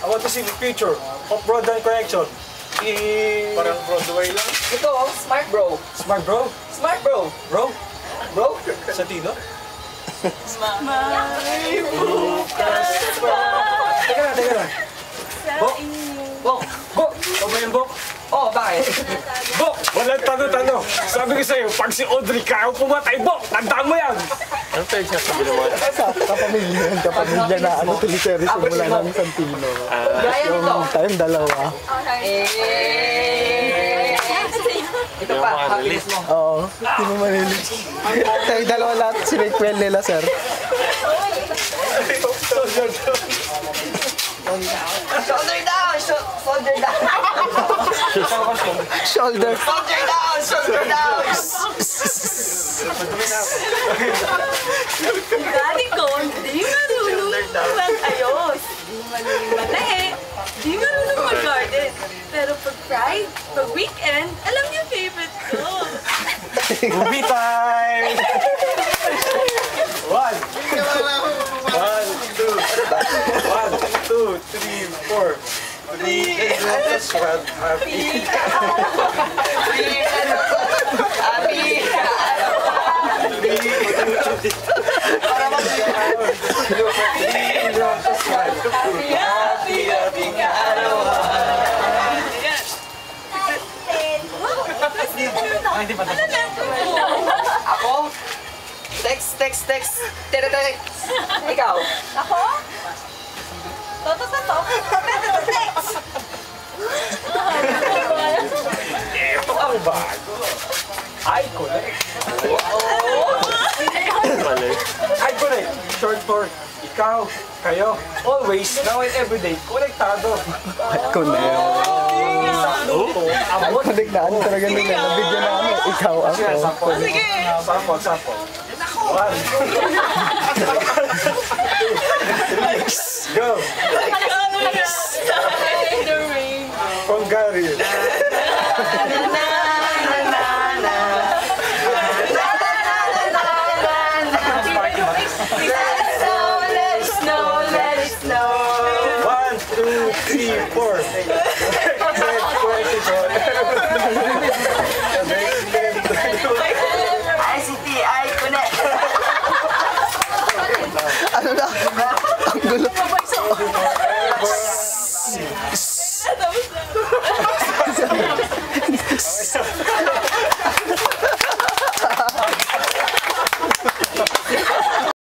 I want to see the future of broadband connection. Parang Broadway lang. Ito, smart bro. Smart bro? Smart bro. Bro? Bro? Sa Tino? May bukas pa. Teka na. Bok? Bok. Bok. O ba yung Bok? Oh, bakit? Bok! Walang tanong-tanong. Sabi ko sa'yo, pag si Audrey kaya pumatay, Bok! Tandaan mo yan! Ano tayo sasabi naman? Kapamilya na ano, teleserye simula namin Santino. Gaya nito. Tayong dalawa. Ito pa, happiness mo. Oo, hindi mo manilig. Tayong dalawa lahat, sinequel nila, sir. Shoulder down! Shoulder down! Shoulder. Shoulder down! Shoulder down! Dati ko, di marunong mag-ayos. Di marunong manahe. Di marunong mag-garden. Pero pag Pride, pag weekend, alam niyo favorite ko. Movie time! One, two, three, four. Just one happy. Ako? Text. Text. Ikaw? Ako? Toto sa to. Text. Ang bago. iConnect. Mali. iConnect. Short for ikaw, kayo, always, now and everyday, konektado. Connect. Abot. Connect na ano talaga nila. Nabigyan namin. Ikaw ako. Sige. Sample. One. Go. Hungary. Let it snow. 1, 2, 3, 4. Next question. ICT, I connect. Ano na?